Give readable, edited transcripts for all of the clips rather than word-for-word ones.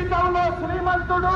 జీవితంలో శ్రీమంతుడు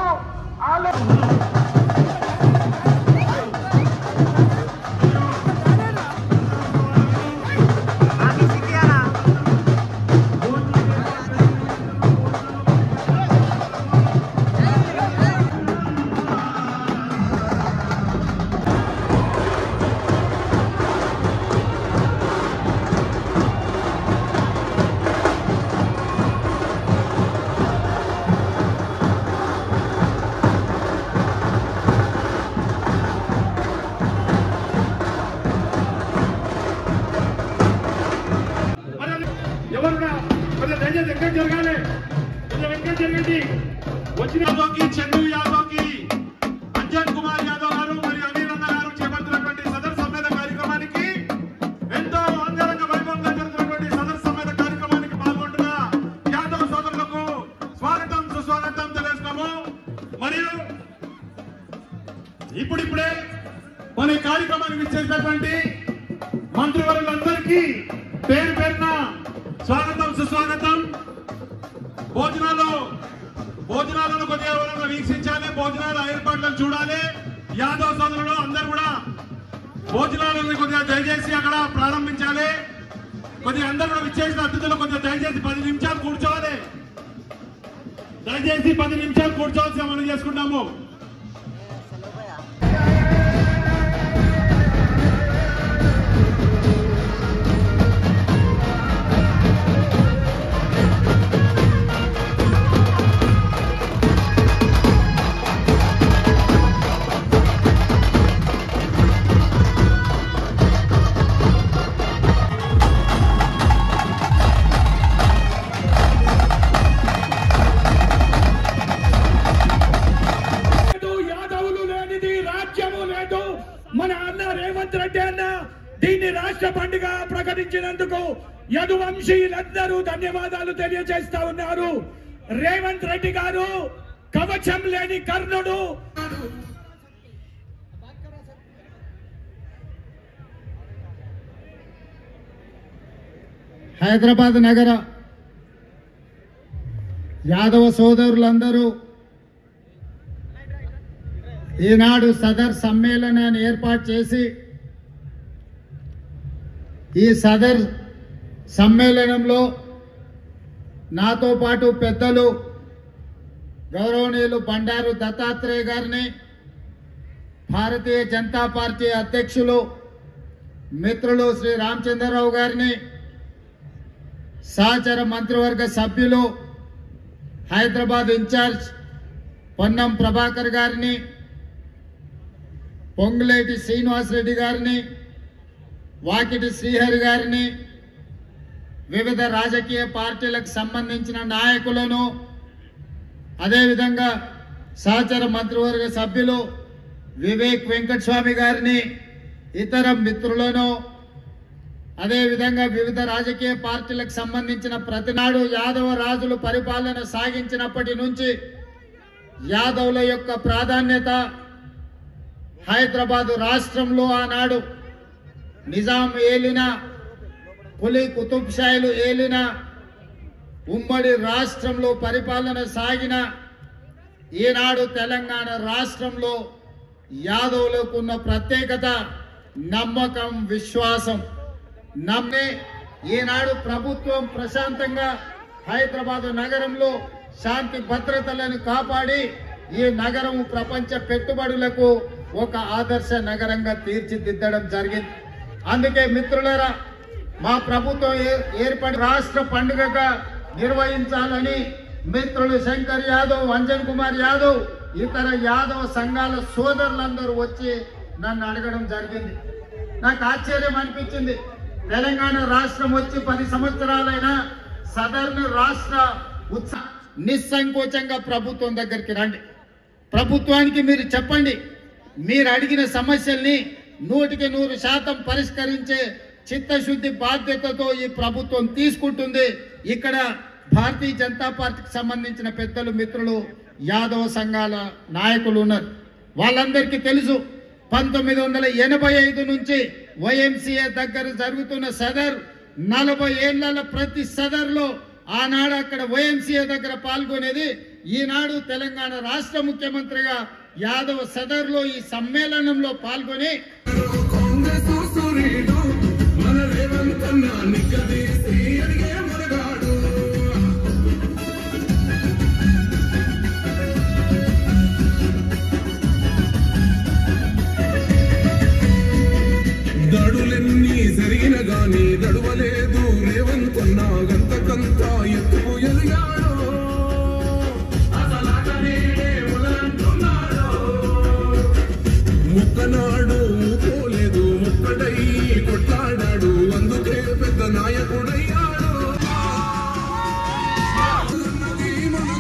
చందు యాదవ్ కి అంజన్ కుమార్ యాదవ్ గారు మరియు అనిల్ అన్న గారు చేపడుతున్నటువంటి సదర్ సమ్మేళన కార్యక్రమానికి ఎంతో అంగరంగ వైభవంగా జరుగుతున్నటువంటి సదర్ సమ్మేళన కార్యక్రమానికి పాల్గొంటున్న యాదవ్ సోదరులకు స్వాగతం సుస్వాగతం తెలియజేస్తున్నాము. మరియు ఇప్పుడిప్పుడే మన కార్యక్రమానికి ఇచ్చేసినటువంటి మంత్రివర్యులందరికీ పేరు పేరున స్వాగతం సుస్వాగతం. భోజనాలను కొద్దిగా వీక్షించాలి, భోజనాల ఏర్పాట్లను చూడాలి. యాదవ్ సోదరులు అందరూ కూడా భోజనాలను కొద్దిగా దయచేసి అక్కడ ప్రారంభించాలి. కొద్దిగా అందరూ కూడా విచ్చేసిన అతిథులు కొద్దిగా దయచేసి 10 నిమిషాలు కూర్చోవాలి. దయచేసి 10 నిమిషాలు కూర్చోవాల్సి మనం చేసుకుంటాము. మన అన్న రేవంత్ రెడ్డి అన్న దీన్ని రాష్ట్ర పండుగ ప్రకటించినందుకు యదువంశీయులందరూ ధన్యవాదాలు తెలియజేస్తా ఉన్నారు. రేవంత్ రెడ్డి గారు కవచం లేని కర్ణుడు. హైదరాబాద్ నగర యాదవ సోదరులందరూ ఈనాడు సదర్ సమ్మేళనాన్ని ఏర్పాటు చేసి ఈ సదర్ సమ్మేళనంలో నాతో పాటు పెద్దలు గౌరవనీయులు బండారు దత్తాత్రేయ గారిని, భారతీయ జనతా పార్టీ అధ్యక్షులు మిత్రులు శ్రీ రామచంద్రరావు గారిని, సహచర మంత్రివర్గ సభ్యులు హైదరాబాద్ ఇన్ఛార్జ్ పొన్నం ప్రభాకర్ గారిని, పొంగులేటి శ్రీనివాసరెడ్డి గారిని, వాకిటి శ్రీహరి గారిని, వివిధ రాజకీయ పార్టీలకు సంబంధించిన నాయకులను, అదేవిధంగా సహచర మంత్రివర్గ సభ్యులు వివేక్ వెంకటస్వామి గారిని, ఇతర మిత్రులను, అదేవిధంగా వివిధ రాజకీయ పార్టీలకు సంబంధించిన ప్రతినాడు యాదవ రాజులు పరిపాలన సాగించినప్పటి నుంచి యాదవుల యొక్క ప్రాధాన్యత హైదరాబాద్ రాష్ట్రంలో ఆనాడు నిజాం ఏలిన, పులి కుతుబ్షాయిలు ఏలిన ఉమ్మడి రాష్ట్రంలో పరిపాలన సాగిన ఈనాడు తెలంగాణ రాష్ట్రంలో యాదవులకు ఉన్న ప్రత్యేకత నమ్మకం, విశ్వాసం. నమ్మే ఈనాడు ప్రభుత్వం ప్రశాంతంగా హైదరాబాద్ నగరంలో శాంతి భద్రతలను కాపాడి ఈ నగరం ప్రపంచ పెట్టుబడులకు ఒక ఆదర్శ నగరంగా తీర్చిదిద్దడం జరిగింది. అందుకే మిత్రులారా, మా ప్రభుత్వం ఏర్పడి రాష్ట్ర పండుగగా నిర్వహించాలని మిత్రులు శంకర్ యాదవ్, అంజన్ కుమార్ యాదవ్, ఇతర యాదవ సంఘాల సోదరులందరూ వచ్చి నన్ను అడగడం జరిగింది. నాకు ఆశ్చర్యం అనిపించింది. తెలంగాణ రాష్ట్రం వచ్చి 10 సంవత్సరాలైనా సదర్న్ రాష్ట్ర నిస్సంకోచంగా ప్రభుత్వం దగ్గరికి రండి. ప్రభుత్వానికి మీరు చెప్పండి, మీరు అడిగిన సమస్యల్ని 100% పరిష్కరించే చిత్తశుద్ధి బాధ్యతతో ఈ ప్రభుత్వం తీసుకుంటుంది. ఇక్కడ భారతీయ జనతా పార్టీకి సంబంధించిన పెద్దలు, మిత్రులు, యాదవ సంఘాల నాయకులు ఉన్నారు. వాళ్ళందరికీ తెలుసు 1985 నుంచి వైఎంసీఏ దగ్గర జరుగుతున్న సదర్ 40 ఏళ్ల ప్రతి సదర్లో ఆనాడు అక్కడ వైఎంసీఏ దగ్గర పాల్గొనేది ఈనాడు తెలంగాణ రాష్ట్ర ముఖ్యమంత్రిగా యాదవ్ సదర్లో ఈ సమ్మేళనంలో పాల్గొని దడులెన్ని జరిగిన గాని దడువలేదు రేవంతన్న గంతకంత ఎత్తుకు ఎదిగాడు ముక్కనాడు పోలేదు ముక్కడై కొట్లాడాడు అందుకే పెద్ద నాయకుడయ్యాడు మన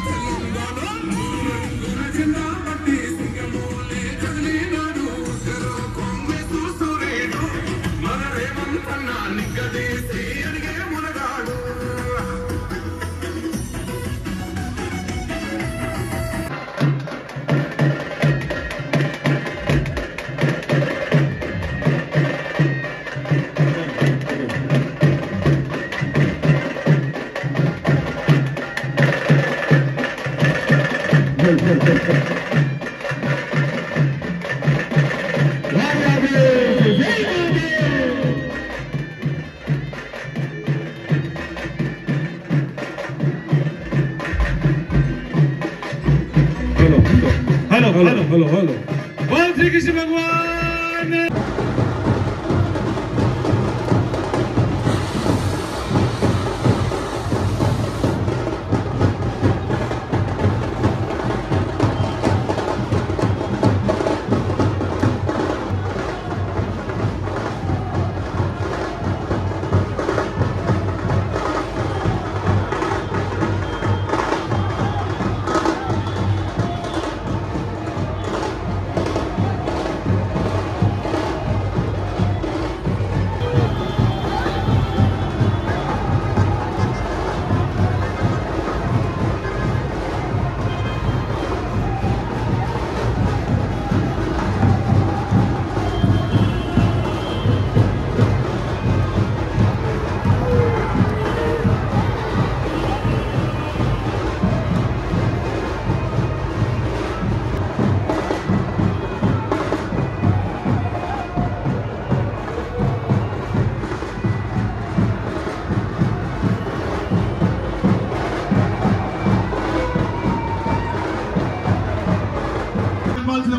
हेलो बोल श्री कृष्ण भगवान।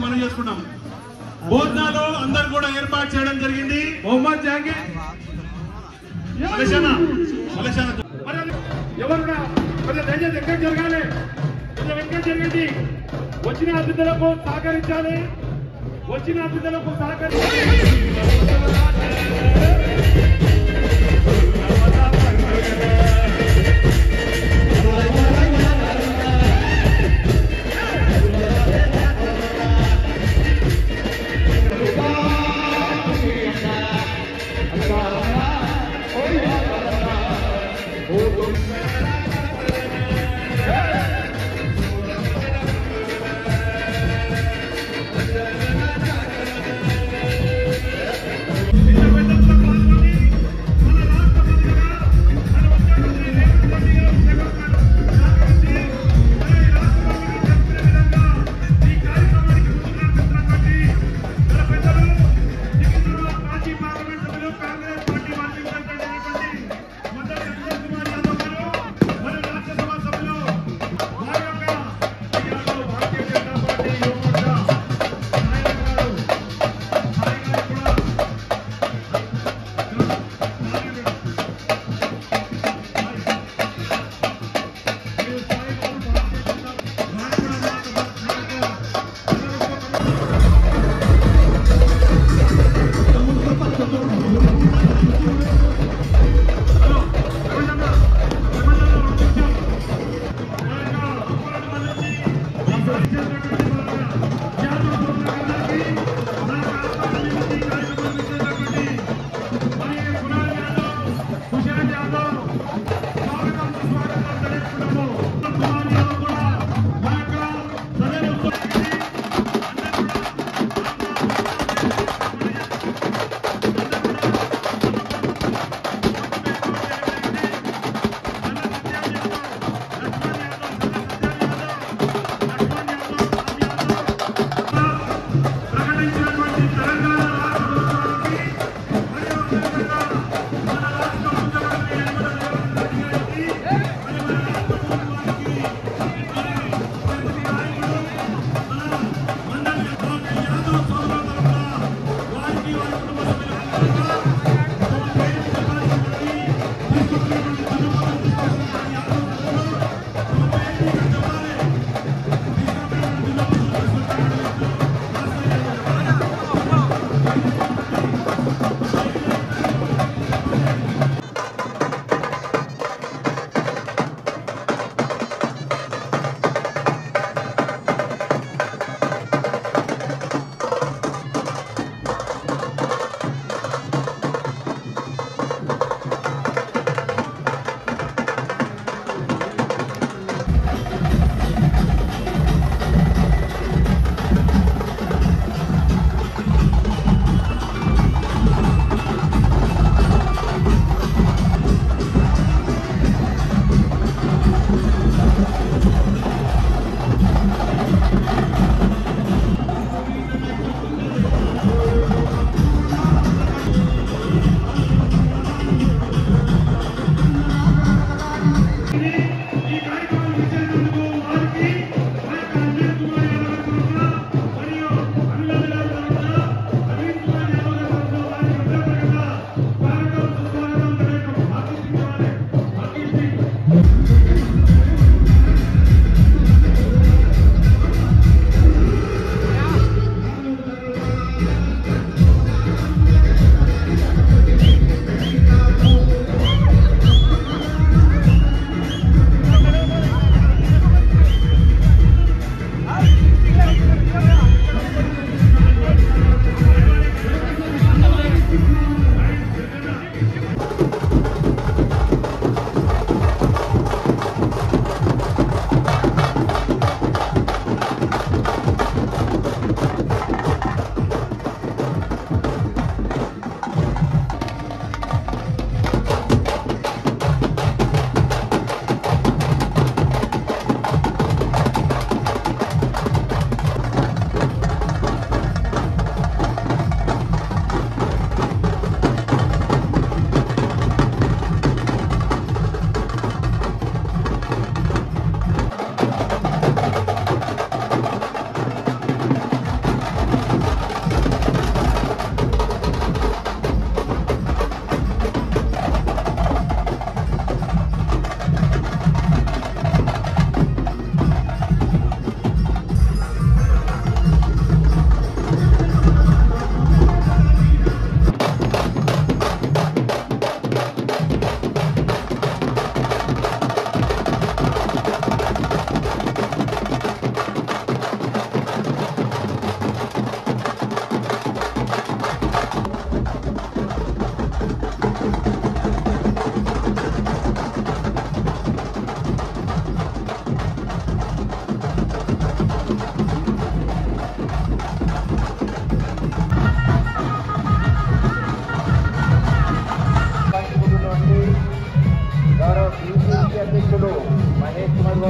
మనం చేసుకున్నాం భోజనాలు అందరు కూడా ఏర్పాటు చేయడం జరిగింది. మొహమ్మద్ జహాంగీర్ ఎవరున్నా కొంచెం దయచేసి ఎక్కడ జరగాలి, కొంచెం ఎక్కడ జరగండి. వచ్చిన అతిథులకు సహకరించాలి, వచ్చిన అతిథులకు సహకరించాలి.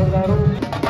రామారావు గారు